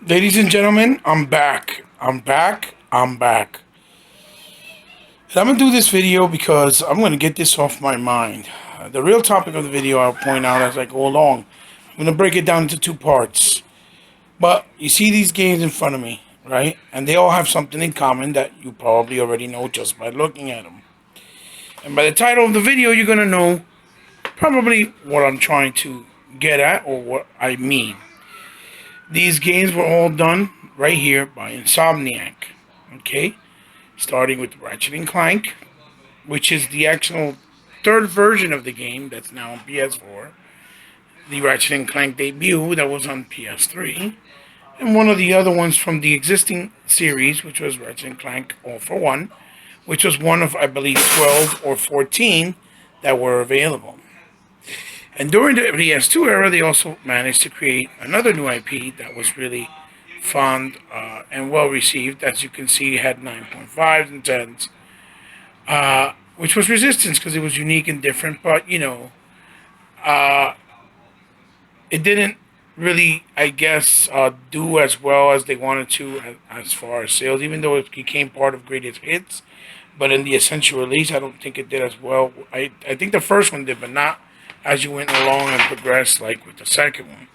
Ladies and gentlemen, I'm back. I'm back. I'm back. And I'm going to do this video because I'm going to get this off my mind. The real topic of the video I'll point out as I go along. I'm going to break it down into two parts. But you see these games in front of me, right? And they all have something in common that you probably already know just by looking at them. And by the title of the video, you're going to know probably what I'm trying to get at or what I mean. These games were all done right here by Insomniac. Okay? Starting with Ratchet and Clank, which is the actual third version of the game that's now on PS4. The Ratchet and Clank debut that was on PS3. And one of the other ones from the existing series, which was Ratchet and Clank All for One, which was one of, I believe, 12 or 14 that were available. And during the PS2 era, they also managed to create another new IP that was really fond and well received. As you can see, it had 9.5s and 10s, which was Resistance because it was unique and different. But, uh, it didn't really, I guess, do as well as they wanted to as far as sales, even though it became part of Greatest Hits. But in the essential release, I don't think it did as well. I think the first one did, but not as you went along and progressed like with the second one.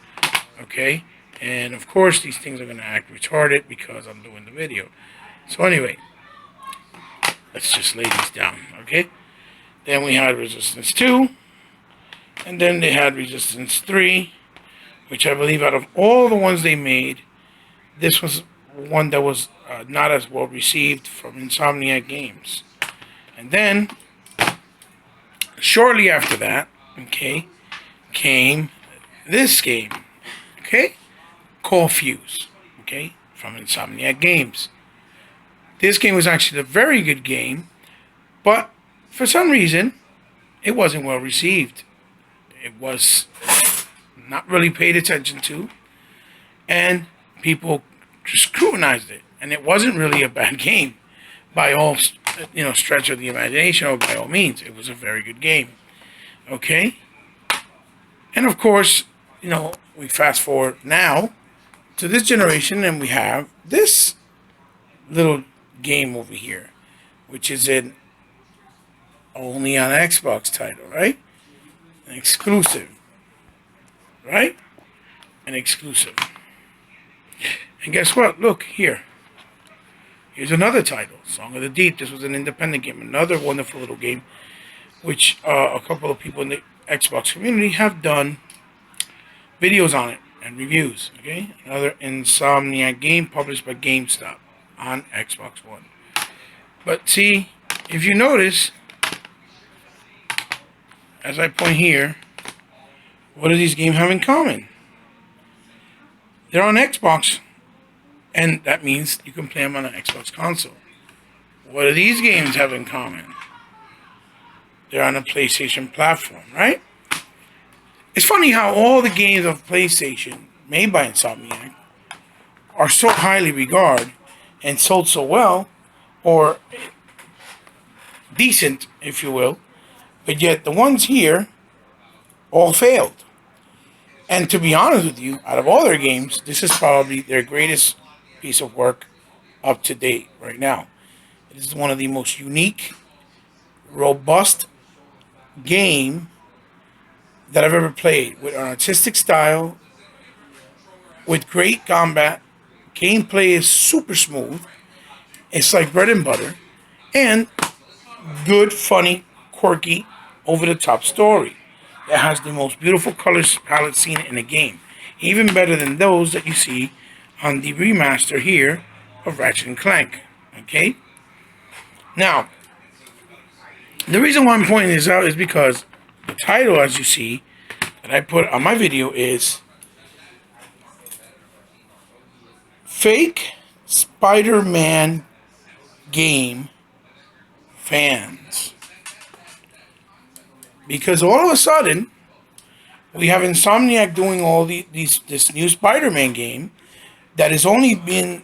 Okay? And of course, these things are going to act retarded because I'm doing the video. So anyway, let's just lay these down. Okay? Then we had Resistance 2. And then they had Resistance 3, which I believe out of all the ones they made, this was one that was not as well received from Insomniac Games. And then, shortly after that, okay, came this game, okay, called Fuse, okay, from Insomniac Games. This game was actually a very good game, but for some reason, it wasn't well received. It was not really paid attention to, and people scrutinized it. And it wasn't really a bad game by all stretch of the imagination, or by all means. It was a very good game. Okay? And of course, we fast forward now to this generation, and we have this little game over here, which is an only on Xbox title, right? An exclusive. Right? An exclusive. And guess what? Look here. Here's another title, Song of the Deep. This was an independent game, another wonderful little game, which a couple of people in the Xbox community have done videos on it and reviews. Okay, another Insomniac game published by GameStop on Xbox One. But see, if you notice, as I point here, what do these games have in common? They're on Xbox, and that means you can play them on an Xbox console. What do these games have in common? They're on a PlayStation platform, right? It's funny how all the games of PlayStation made by Insomniac are so highly regarded and sold so well, or decent, if you will, but yet the ones here all failed. And to be honest with you, out of all their games, this is probably their greatest piece of work up to date right now. It is one of the most unique, robust game that I've ever played, with an artistic style, with great combat. Gameplay is super smooth. It's like bread and butter. And good, funny, quirky, over-the-top story that has the most beautiful colors palette seen in a game. Even better than those that you see on the remaster here of Ratchet and Clank. Okay? Now, the reason why I'm pointing this out is because the title, as you see, that I put on my video is Fake Spider-Man Game Fans. Because all of a sudden, we have Insomniac doing all this new Spider-Man game that has only been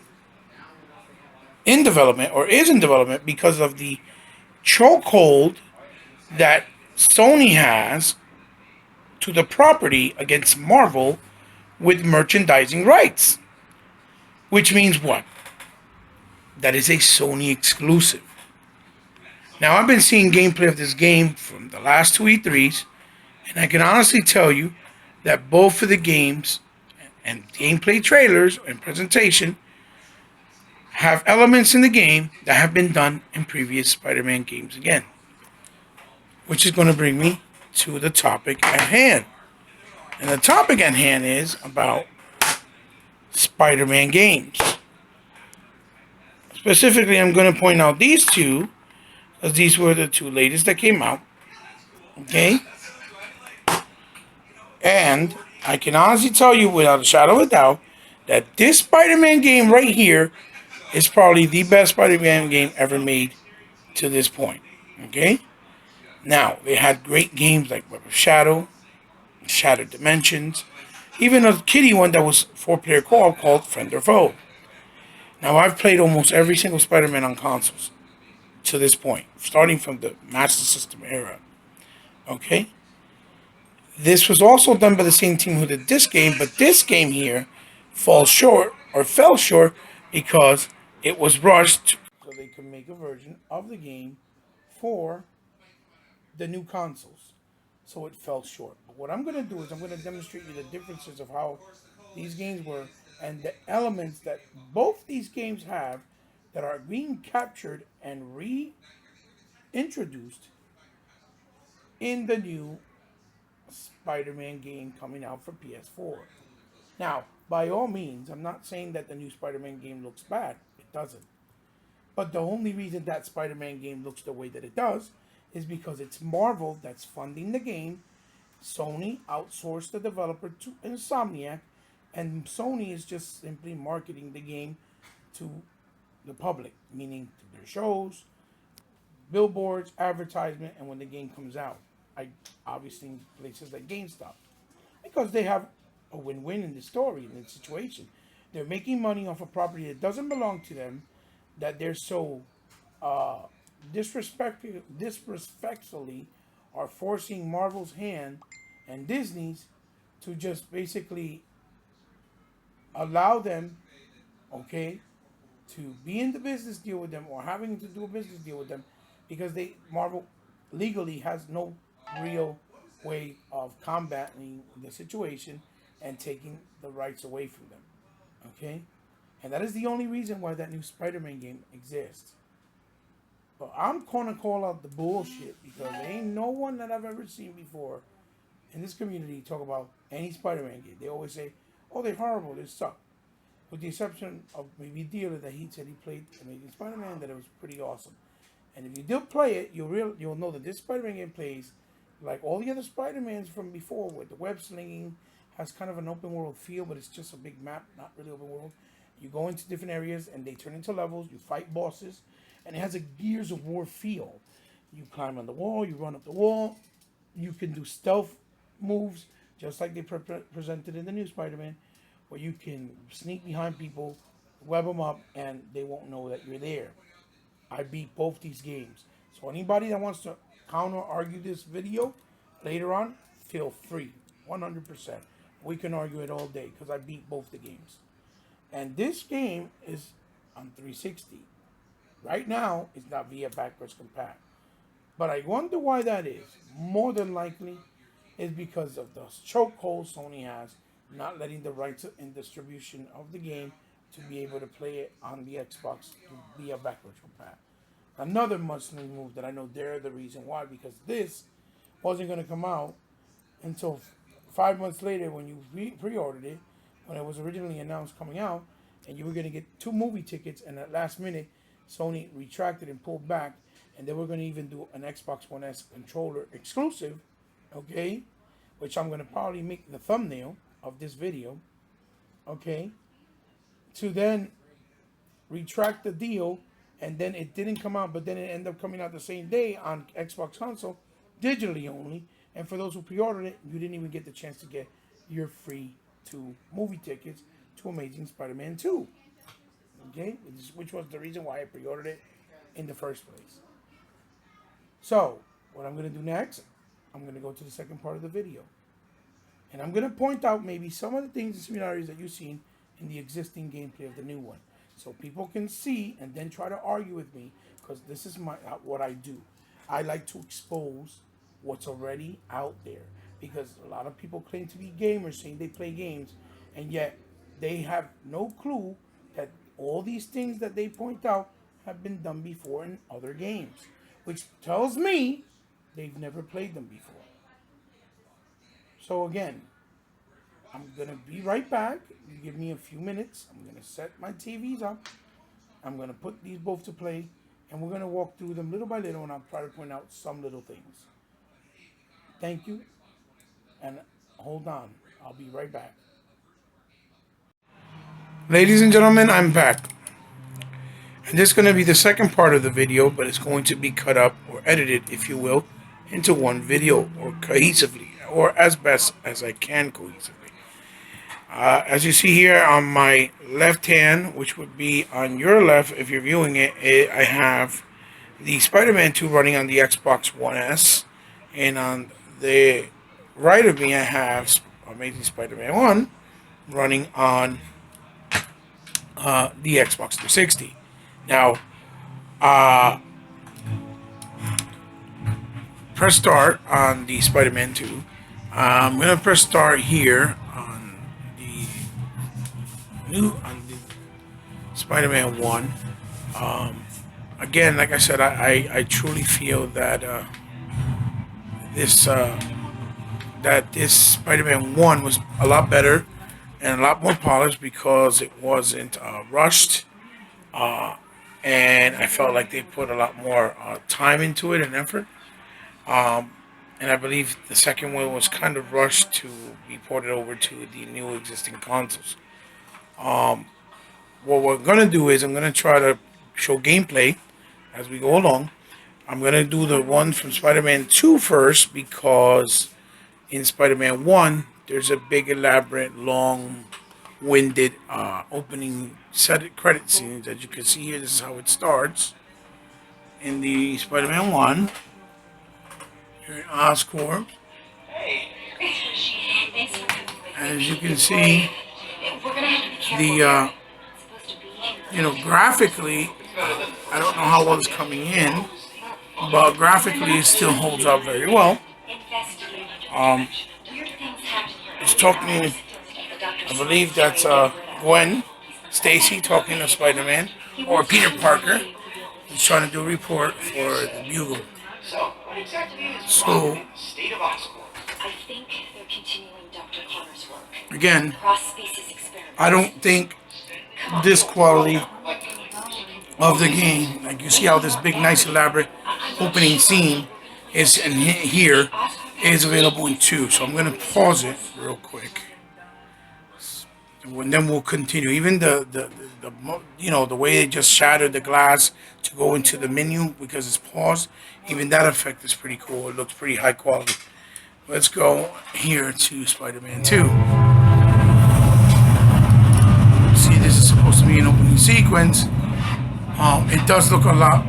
in development, or is in development, because of the chokehold that Sony has to the property against Marvel with merchandising rights. which means what? That is a Sony exclusive. Now, I've been seeing gameplay of this game from the last two E3s, and I can honestly tell you that both of the games and gameplay trailers and presentation have elements in the game that have been done in previous Spider-Man games again. Which is going to bring me to the topic at hand. And the topic at hand is about Spider-Man games. Specifically, I'm going to point out these two, as these were the two latest that came out. Okay? And I can honestly tell you without a shadow of a doubt that this Spider-Man game right here is probably the best Spider-Man game ever made to this point. Okay? Now, they had great games like Web of Shadow, Shattered Dimensions, even a kiddie one that was 4-player co-op called Friend or Foe. Now, I've played almost every single Spider-Man on consoles to this point, starting from the Master System era. Okay? This was also done by the same team who did this game, but this game here fell short because it was rushed so they could make a version of the game for the new consoles. So it fell short. But what I'm going to do is I'm going to demonstrate you the differences of how these games were and the elements that both these games have that are being captured and reintroduced in the new Spider-Man game coming out for PS4. Now, by all means, I'm not saying that the new Spider-Man game looks bad. It doesn't. But the only reason that Spider-Man game looks the way that it does is because it's Marvel that's funding the game. Sony outsourced the developer to Insomniac, and Sony is just simply marketing the game to the public, meaning to their shows, billboards, advertisement, and when the game comes out. Obviously in places like GameStop, because they have a win-win in the story, in the situation. They're making money off a property that doesn't belong to them, that they're so disrespectfully are forcing Marvel's hand and Disney's to just basically allow them, okay, to be in the business deal with them or having to do a business deal with them because Marvel legally has no real way of combating the situation and taking the rights away from them. Okay? And that is the only reason why that new Spider-Man game exists. But I'm gonna call out the bullshit because there ain't no one that I've ever seen before in this community talk about any Spider-Man game. They always say, oh, they're horrible, they suck. With the exception of maybe Dealer that he said he played Amazing Spider-Man, that it was pretty awesome. And if you do play it, you'll know that this Spider-Man game plays like all the other Spider-Mans from before, with the web slinging, has kind of an open world feel, but it's just a big map, not really open world. You go into different areas and they turn into levels, you fight bosses, and it has a Gears of War feel. You climb on the wall, you run up the wall, you can do stealth moves, just like they presented in the new Spider-Man, where you can sneak behind people, web them up, and they won't know that you're there. I beat both these games. So anybody that wants to counter-argue this video later on, feel free, 100%. We can argue it all day because I beat both the games. And this game is on 360. Right now, it's not via backwards compat. But I wonder why that is. More than likely, is because of the chokehold Sony has, not letting the rights and distribution of the game to be able to play it on the Xbox via backwards compat. Another must-win move that I know they're the reason why, because this wasn't going to come out until 5 months later when you pre-ordered it, when it was originally announced coming out, and you were going to get 2 movie tickets, and at last minute, Sony retracted and pulled back, and they were going to even do an Xbox One S controller exclusive, okay, which I'm going to probably make the thumbnail of this video, okay, to then retract the deal. And then it didn't come out, but then it ended up coming out the same day on Xbox console, digitally only. And for those who pre-ordered it, you didn't even get the chance to get your free 2 movie tickets to Amazing Spider-Man 2. Okay? Which was the reason why I pre-ordered it in the first place. So, what I'm going to do next, I'm going to go to the second part of the video. And I'm going to point out maybe some of the things and similarities that you've seen in the existing gameplay of the new one, so people can see and then try to argue with me, because this is what I do. I like to expose what's already out there, because a lot of people claim to be gamers, saying they play games, and yet they have no clue that all these things that they point out have been done before in other games, which tells me they've never played them before. So again, I'm going to be right back. You give me a few minutes. I'm going to set my TVs up. I'm going to put these both to play, and we're going to walk through them little by little, and I'll try to point out some little things. Thank you, and hold on. I'll be right back. Ladies and gentlemen, I'm back. And this is going to be the second part of the video, but it's going to be cut up or edited, if you will, into one video, or cohesively, or as best as I can cohesively. As you see here on my left hand, which would be on your left if you're viewing it, I have the Spider-Man 2 running on the Xbox One S, and on the right of me I have Amazing Spider-Man 1 running on the Xbox 360. Now, press start on the Spider-Man 2. I'm going to press start here on the Spider-Man 1. Again, like I said, I truly feel that this Spider-Man 1 was a lot better and a lot more polished, because it wasn't rushed. And I felt like they put a lot more time into it and effort. And I believe the second one was kind of rushed to be ported over to the new existing consoles. What we're going to do is I'm going to try to show gameplay as we go along. I'm going to do the one from Spider-Man 2 first, because in Spider-Man 1, there's a big, elaborate, long-winded opening set credit scenes. As you can see here, this is how it starts in the Spider-Man 1. Here in Oscorp. As you can see, the graphically, I don't know how well it's coming in, but graphically it still holds up very well. It's talking, I believe that's Gwen Stacy talking to Spider-Man, or Peter Parker. He's trying to do a report for the Bugle. So, I think they're continuing Dr. Connor's work. Again, I don't think this quality of the game, like you see how this big, nice, elaborate opening scene is in here, is available in 2. So I'm going to pause it real quick, and then we'll continue. Even the way they just shattered the glass to go into the menu because it's paused, even that effect is pretty cool. It looks pretty high quality. Let's go here to Spider-Man 2. See, this is supposed to be an opening sequence. It does look a lot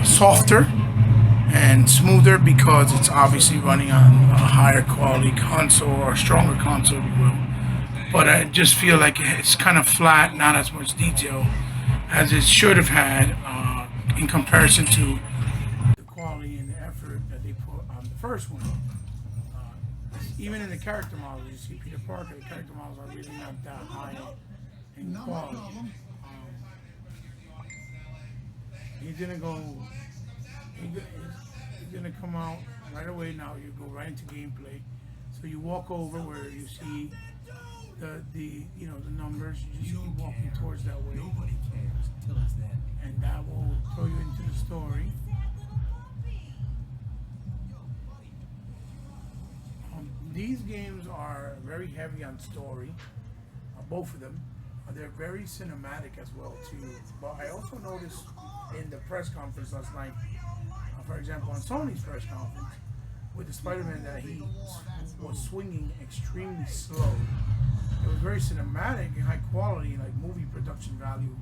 softer and smoother, because it's obviously running on a higher quality console, or a stronger console, if you will. But I just feel like it's kind of flat, not as much detail as it should have had in comparison to the quality and the effort that they put on the first one. Even in the character models, you see Peter Parker, the character models are really not that high in quality. He's gonna come out right away. Now you go right into gameplay. So you walk over where you see the numbers. You just keep walking towards that way. Nobody cares till it's that. And that will throw you into the story. These games are very heavy on story, both of them. They're very cinematic as well too. But I also noticed in the press conference last night, for example, on Sony's press conference with the Spider-Man, that he was swinging extremely slow. It was very cinematic and high quality, like movie production value.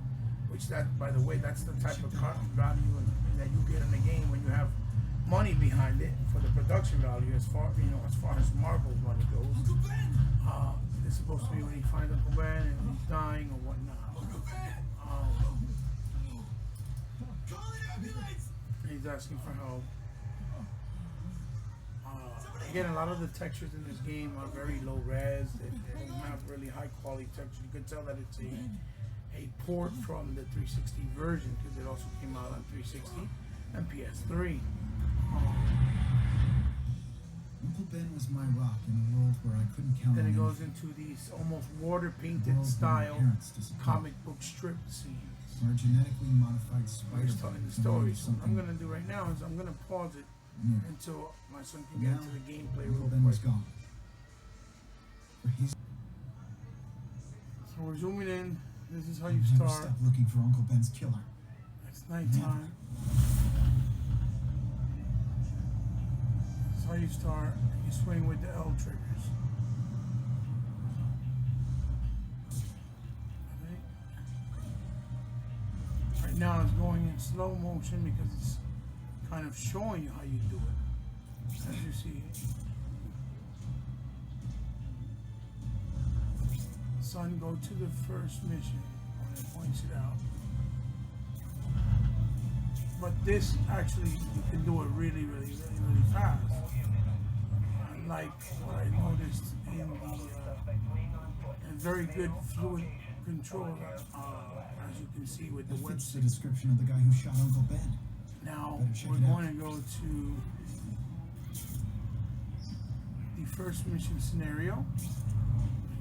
Which, that, by the way, that's the type of value that you get in the game when you have money behind it for the production value. As far as Marvel's money goes, This is supposed to be when he finds Uncle Ben and he's dying or whatnot. He's asking for help. Again, a lot of the textures in this game are very low res. They don't have really high quality textures. You can tell that it's a port from the 360 version because it also came out on 360 and PS3. Uncle Ben was my rock in a world where I couldn't count Then on it him. goes into these almost water painted style comic book strip scenes. Or a genetically modified spider. He's telling the story. So what I'm gonna do right now is I'm gonna pause it until my son can get into the gameplay Uncle real Ben was quick. gone. For his So we're zooming in. This is how you never start. stop looking for Uncle Ben's killer. It's nighttime. This is how you start. You swing with the L triggers. Right now it's going in slow motion because it's kind of showing you how you do it. As you see. Son, go to the first mission when it points it out. But this actually, you can do it really fast. Like what I noticed in the very good fluid control, as you can see with the That fits the website. description of the guy who shot Uncle Ben. Now Better check we're it out. going to go to the first mission scenario.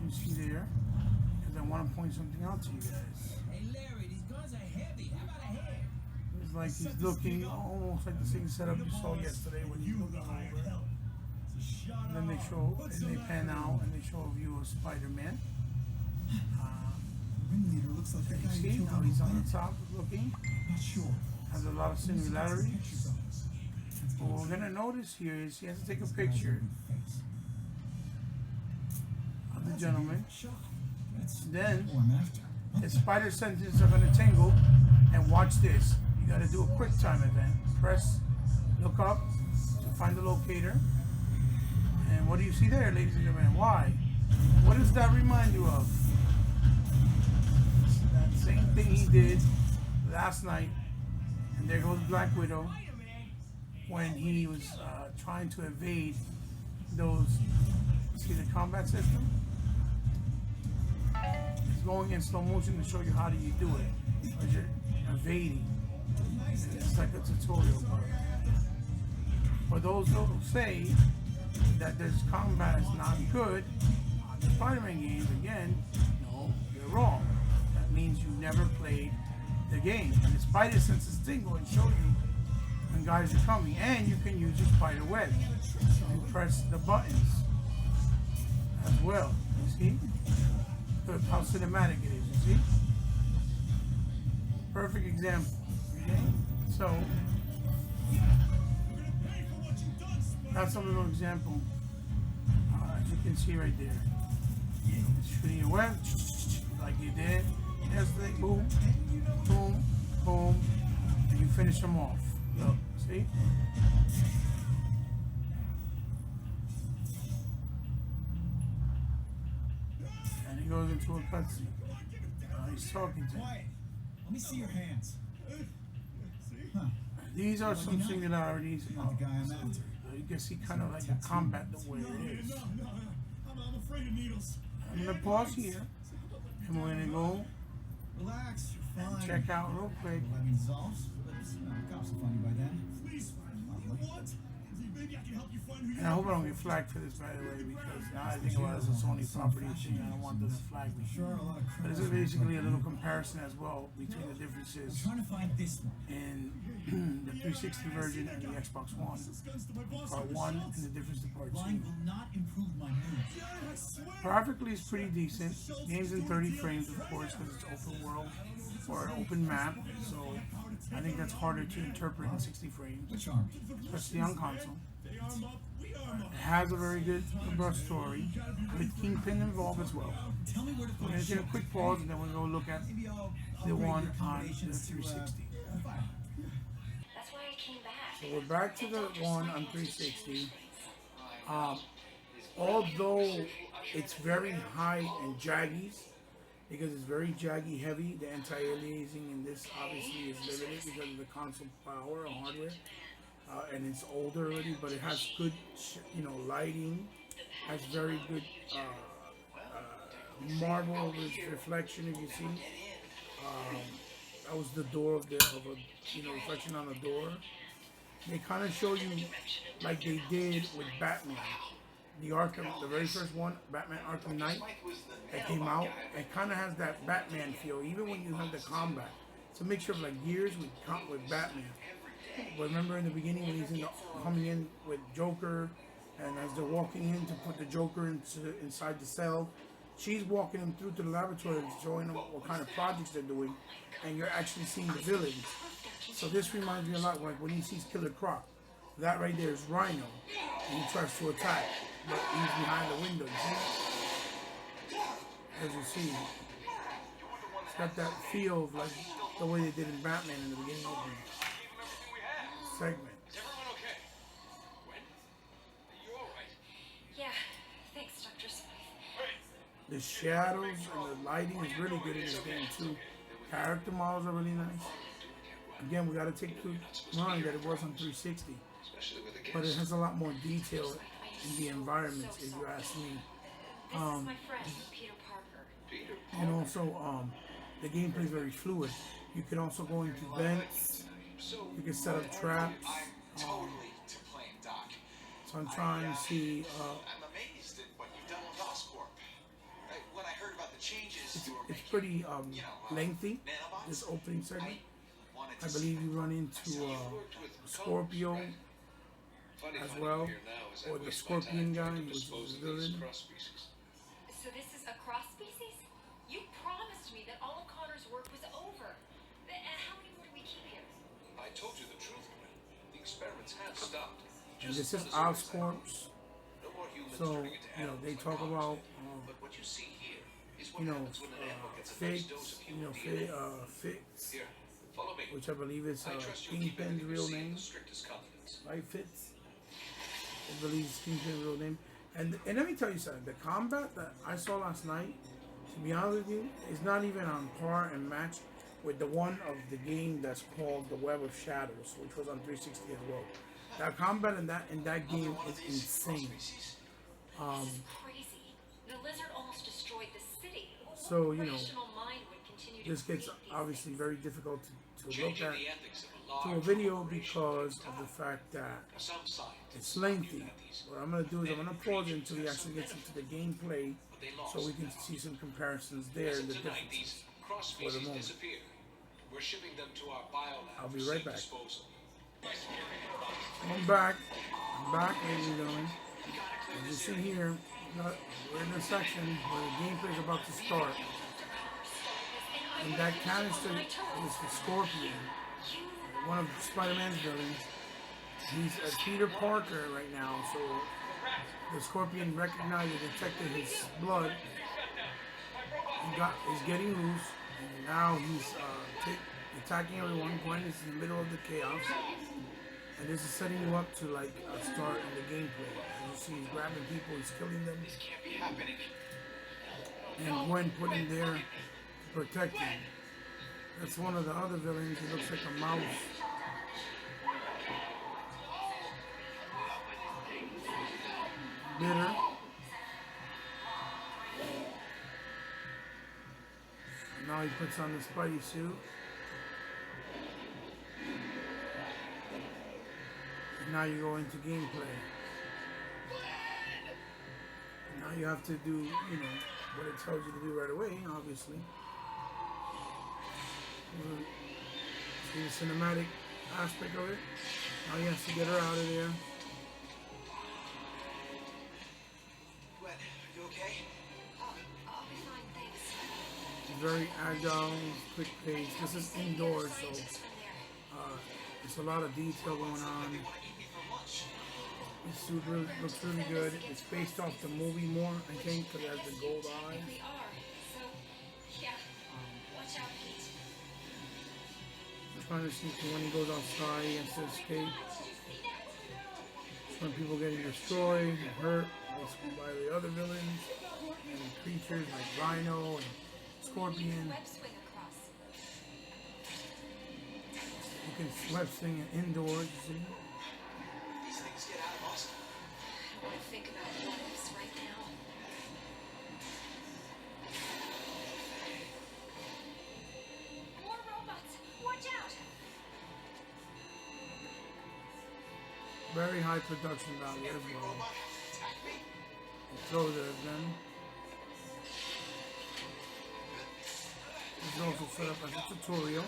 You see there, because I want to point something out to you guys. Hey Larry, these guns are heavy. How about a hand? It's like he's looking almost like the same setup you saw yesterday when he's looking over. And then they pan out and they show a view of Spider-Man. The ringleader looks like the You guy who see killed how Uncle he's on Ben. the top looking? Not sure. Has a lot of Pictures similarities. of us. What we're gonna notice here is he has to take a picture of the gentleman. Then Oh, I'm after. his spider senses are gonna tingle, and watch this. You gotta do a quick time event. Press, look up to find the locator. And what do you see there, ladies and gentlemen? Why? What does that remind you of? That same thing he did last night. And there goes Black Widow when he was trying to evade those. See the combat system? It's going in slow motion to show you how do you do it. As you're evading. It's like a tutorial. For those who say that this combat is not good on the Spider-Man games, again, no, you're wrong. That means you never played the game. And the spider senses tingle and show you when guys are coming. And you can use your spider web. You press the buttons as well. You see? Look how cinematic it is, you see? Perfect example. Okay? So that's a little example, as you can see right there. Shooting your web like you did yesterday. Boom, boom, boom, and you finish them off. Look, see? And he goes into a cutscene. He's talking to him. Quiet. Let me see your hands. Huh. These are some similarities. Not the guy I'm after. You can see kind of like the combat the way it is. I'm afraid of needles. I'm gonna pause here, and we're gonna go Relax, you're fine. check out real quick. Let me dissolve. The cops will find you by then. Please. What? Maybe I can help you find who you And I hope I don't get flagged for this, by the way, because now I think about it as a Sony property thing. I don't want them to flag me. Sure, a lot of But this is basically a little comparison as well between the I'm differences trying to find this one. in the 360 version and the Xbox One. guns to my boss. Part 1 and the difference to Part 2. Lying will not improve my mood. I swear. Graphically, it's pretty decent. Game's in 30 frames, of course, because it's open world or an open map. So I think that's harder to interpret in 60 frames, Which army? especially on console. They arm up. We arm up. It has a very good robust story with Kingpin involved as well. Tell me where to We're find going to take a quick pause and then we'll go look at Maybe I'll the upgrade one your on the accommodations to, 360. fire. That's why I came back. So we're back to the one on 360. Although It's very high in jaggies because it's very jaggy heavy. The anti-aliasing in this obviously is limited because of the console power or hardware, and it's older already. But it has good, lighting. Has very good marble reflection. If you see, that was the door of a reflection on a door. They kind of show you like they did with Batman. The very first one, Batman Arkham Knight, that came out, it kind of has that Batman feel, even when you have the combat. It's a mixture of like Gears with Batman. But remember in the beginning when he's coming in with Joker, and as they're walking in to put the Joker inside the cell, she's walking him through to the laboratory and showing them what kind of projects they're doing, and you're actually seeing the villains. So this reminds me a lot like when he sees Killer Croc. That right there is Rhino, and he tries to attack, but he's behind the window, you see? As you see, it's got that feel of like the way they did in Batman in the beginning of the segment. Yeah, thanks, Dr. Smith. The shadows and the lighting is really good in this game too. Character models are really nice. Again, we got to take into mind that it was on 360, but it has a lot more detail in the environments, if you ask me. This is my friend, Peter Parker. And also, the gameplay is very fluid. You can also go into vents. You can set up traps. Totally to playing Doc. So I'm trying to see. I'm amazed at what you've done with Oscorp. When I heard about the changes you were It's making, pretty lengthy. This opening segment. I believe you run into Scorpio as well, or the Scorpion guy, which is the villain. So this is a cross species? You promised me that all of Connor's work was over. How many more do we keep here? I told you the truth, Gwen. The experiments have stopped. And this is Oscorp. No more humans So, turning into animals they like talk Connors. about, But what you see here is what happens when an animal gets a nice dose of human DNA. Fitz, Here, follow me. which I believe is I trust you'll keep Kingpin's everything you real see in name, the strictest confidence. right? Fitz. I believe it's Kingpin's real name. And let me tell you something. The combat that I saw last night, to be honest with you, is not even on par and match with the one of the game that's called The Web of Shadows, which was on 360 as well. That combat in that game is insane. This is crazy. The lizard almost destroyed the city. So, you know, Rational mind would continue to this gets create these obviously things. very difficult to look Changing at the ethics of to a large video corporation because takes of the time. fact that Now, some scientists it's argue lengthy. that these What I'm going to do is I'm going to pause it until he actually gets benefits, into the gameplay but they lost so we can that see some comparisons there As and of the tonight, differences. these cross for the species moment. disappear. We're shipping them to our biolab I'll be for right safe back. disposal. I'm back, ladies and gentlemen. As you see here, we're in a section where the gameplay is about to start. And that canister is the Scorpion, one of Spider-Man's villains. He's a Peter Parker right now, so the Scorpion recognized and detected his blood. He's getting loose, and now he's attacking everyone. Gwen is in the middle of the chaos. And this is setting you up to like a start in the gameplay. As you see, he's grabbing people, he's killing them. This can't be happening. And Gwen put him there to protect him. That's one of the other villains. He looks like a mouse. Bitter. And now he puts on the Spidey suit. And now you go into gameplay. And now you have to do, what it tells you to do right away, obviously. See the cinematic aspect of it. Now he has to get her out of there. Gwen, are you okay? I'll be fine, thanks. Very agile, quick pace. This is indoors, so Scientists from there. there's a lot of detail going on. They want to eat me for lunch. This suit really, looks really good. It's based off the movie more, I think, because it has the gold eyes. We are. So, yeah. Watch out, Pete. I'm trying to see when he goes outside, he has to escape. Some people getting destroyed and hurt by the other villains. and creatures like rhino and scorpion. Web swing across. You can web swing it indoors, you see. These things get out of us. I don't want to think about what ifs right now. More robots! Watch out! Very high production value as Every well. robot has to attack me. You throw it at them. This is also set up as a tutorial.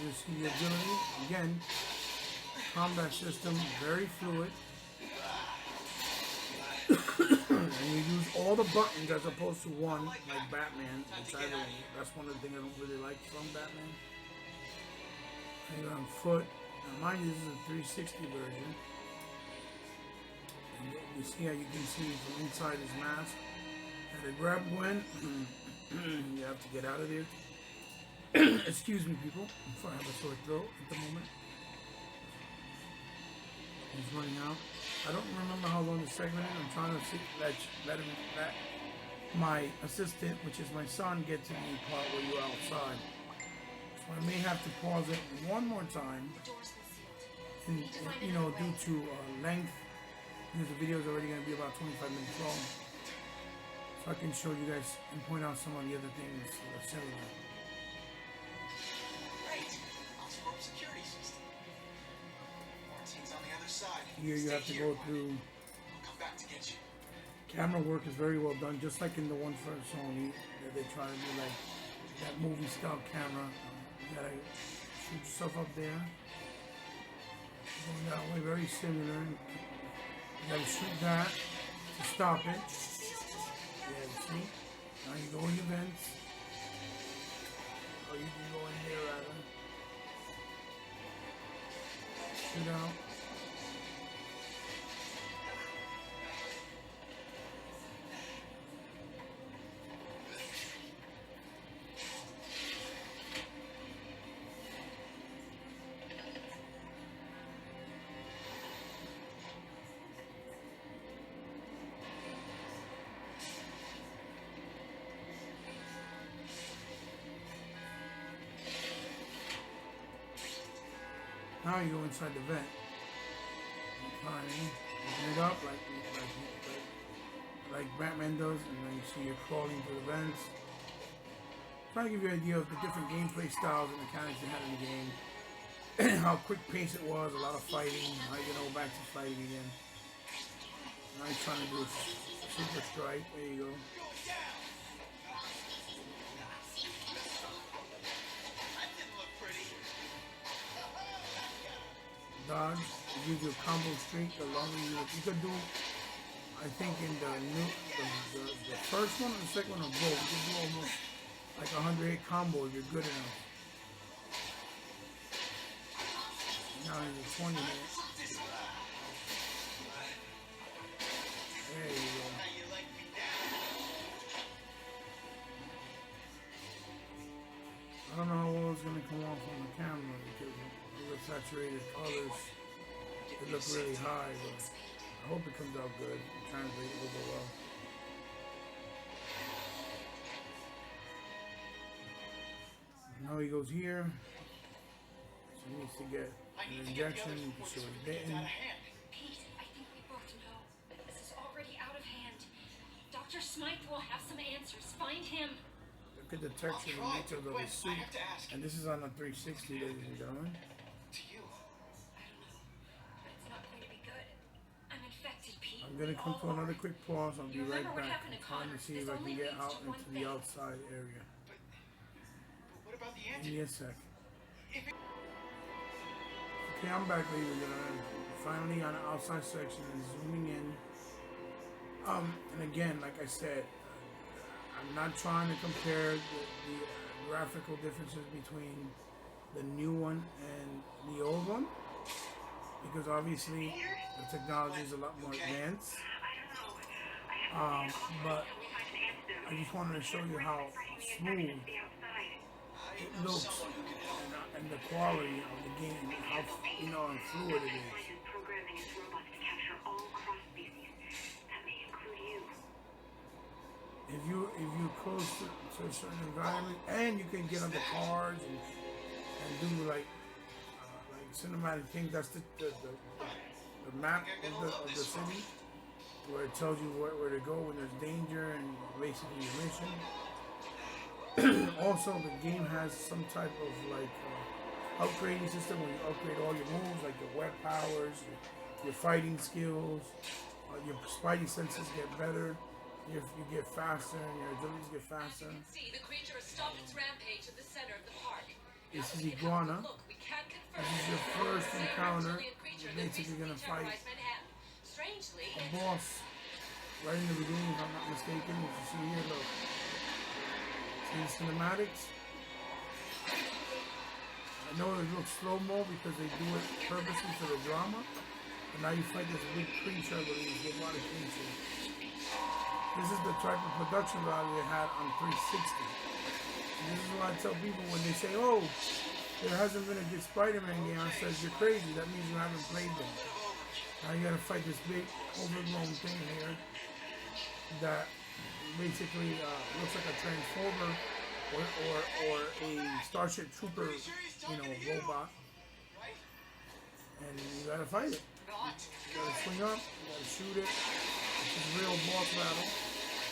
You see the agility. Again, combat system, very fluid. And you use all the buttons as opposed to one, like Batman, which that's one of the things I don't really like from Batman. And you're on foot. Now mind you, this is a 360 version. And you see how you can see from inside his mask. And to grab Gwen, you have to get out of there. Excuse me, people, before I have a sore throat at the moment. He's running out. I don't remember how long the segment is. I'm trying to see, let my assistant, which is my son, get to the part where you're outside. So I may have to pause it one more time. The door's been sealed. And, you know, due to length, because the video is already going to be about 25 minutes long. So I can show you guys and point out some of the other things that are similar. Great. Oscorp security system. Martine's on the other side. Here you Stay have to here, go Wyatt. through. I'll come back to get you. Camera work is very well done, just like in the one for Sony that they try to do like that movie style camera. You gotta shoot yourself up there. Going that way, very similar. You gotta shoot that to stop it. Yeah, you see? Now you go in the vents. Or you can go in here rather. Shoot out. Now you go inside the vent. Fine. Open it up like Batman does, and then you see you're crawling through the vents. Trying to give you an idea of the different gameplay styles and mechanics they had in the game. How quick pace it was, a lot of fighting, how you go back to fighting again. Now he's trying to do a super strike. There you go. That didn't look pretty. Dodge, it gives you a combo streak. The longer you could do, I think in the first one or the second one or both, you could do almost like 100 hit combo if you're good enough. Now it's a 20 hit. There you go. Now you like me now. I don't know how well it's gonna come off on the camera because of the saturated colors. It looks really high, but I hope it comes out good. Translate over well. Now he goes here. So he needs to get I an need to get the injection. others You can before see this what he's gets getting. out of hand. Pete, I think we both know. This is already out of hand. Dr. Smythe will have some answers. Find him. Look at the texture and I'll try, nature of but his I suit. have to ask And this is on a 360, ladies and gentlemen. to you. I don't know. But it's not going to be good. I'm infected, Pete. I'm gonna come to another quick pause. I'll be You right remember what back. happened I'm to trying to Connor? see if This I can only get leads out to into one the thing. outside area. But what about the Give engine? me a sec. Okay, I'm back, ladies and gentlemen. Finally on the outside section and zooming in. And again, like I said, I'm not trying to compare the graphical differences between the new one and the old one, because obviously the technology is a lot more advanced. But I just wanted to show you how smooth it looks and the quality of the game, how and fluid it is. Programming its robots to capture all cross species. That may include you. if you're close to a certain environment, and you can get on the cars and do like cinematic things. That's the map of the city, where it tells you where to go when there's danger and basically your mission. Also, the game has some type of like upgrading system where you upgrade all your moves, like your web powers, your fighting skills, your spidey senses get better, you get faster, and your abilities get faster. See, the creature has stopped its rampage in the center of the park. This is Iguana. Look, we can't confirm. This is your first encounter. You're basically gonna fight Strangely, a boss right in the beginning, if I'm not mistaken. If you see here, look. See the cinematics? I know it looks slow-mo because they do it purposely for the drama. But now you fight this big creature, I believe, the robotic creature. This is the type of production value they had on 360. And this is what I tell people when they say, oh, there hasn't been a good Spider-Man game. I says, you're crazy. That means you haven't played them. Now you gotta fight this big, overgrown thing here that basically looks like a Transformer or a Starship Trooper, robot. And you gotta fight it. You gotta swing up, you gotta shoot it. This is real boss battle.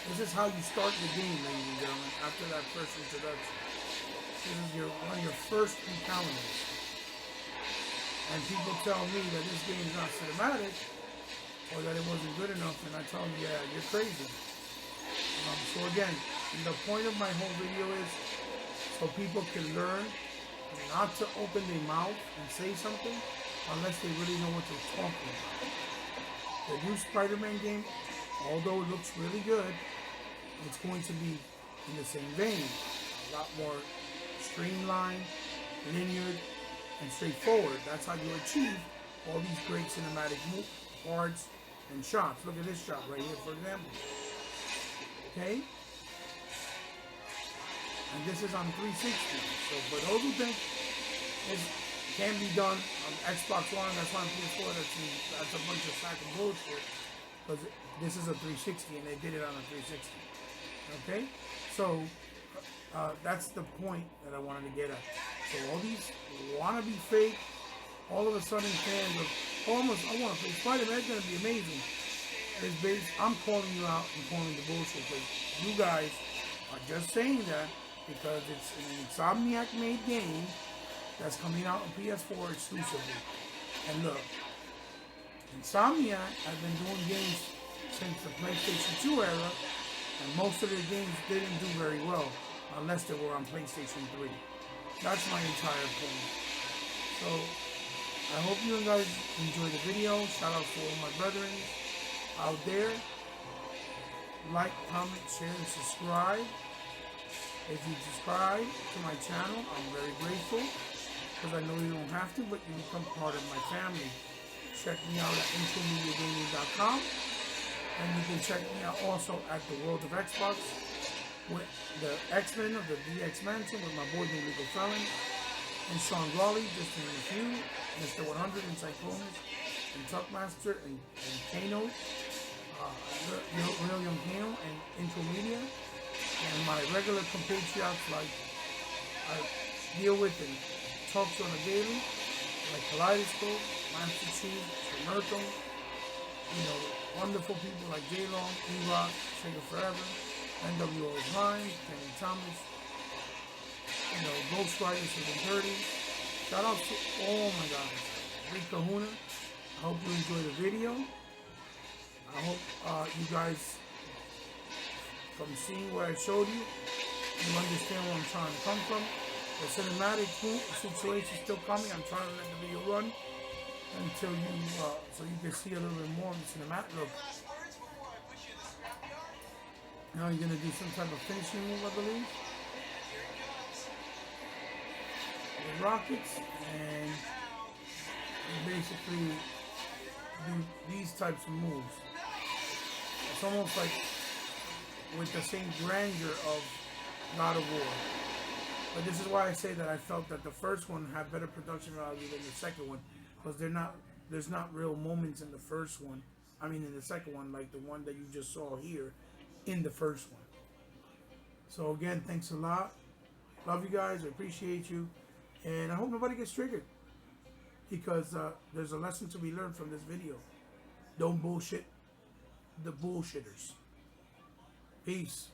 This is how you start the game, ladies and gentlemen, after that first introduction. This is one of your first encounters. And people tell me that this game is not cinematic, or that it wasn't good enough, and I tell them, yeah, you're crazy. So again, the point of my whole video is so people can learn not to open their mouth and say something unless they really know what they're talking about. The new Spider-Man game, although it looks really good, it's going to be in the same vein. A lot more streamlined, linear, and straightforward. That's how you achieve all these great cinematic parts and shots. Look at this shot right here, for example. Okay? And this is on 360. So for those who think it can be done on Xbox One, that's why on PS4, that's a bunch of sack of bullshit. Because this is a 360 and they did it on a 360. Okay? So that's the point that I wanted to get at. So all these wannabe fake, all of a sudden fans of, I want to play Spider-Man, it's going to be amazing. It's based, I'm calling you out and calling the bullshit because you guys are just saying that because it's an Insomniac made game that's coming out on PS4 exclusively. And look, Insomniac has been doing games since the PlayStation 2 era, and most of their games didn't do very well unless they were on PlayStation 3. That's my entire point. So, I hope you guys enjoy the video. Shout out to all my brethren out there. Like, comment, share, and subscribe. If you subscribe to my channel, I'm very grateful. Because I know you don't have to, but you become part of my family. Check me out at intromediagaming.com. And you can check me out also at the World of Xbox with the X-Men of the DX Mansion with my boy, the Legal Felon, and Sean Raleigh, just to name a few, Mr. 100 and Cyclonus, and Tuckmaster, and Kano, Real Young Kano, and Intro Media, and my regular compatriots like I deal with and talk to on a daily, like Kaleidoscope, Master Chief, Myrtle, wonderful people like J-Long, E-Rock, Sega Forever, NWO Prime, Kenny Thomas, Ghost Rider 730. Shout out to all my guys. Rick Kahuna. I hope you enjoyed the video. I hope you guys, from seeing what I showed you, you understand where I'm trying to come from. The cinematic situation is still coming. I'm trying to let the video run until you, so you can see a little bit more of the cinematic look. Last words before I put you in the scrapyard? Now you're gonna do some type of finishing move, I believe. Here it comes. With rockets, and you basically do these types of moves. It's almost like with the same grandeur of God of War. But this is why I say that I felt that the first one had better production value than the second one, because there's not real moments in the first one. I mean, in the second one, like the one that you just saw here, in the first one. So again, thanks a lot. Love you guys. I appreciate you, and I hope nobody gets triggered, because there's a lesson to be learned from this video. Don't bullshit the bullshitters. Peace.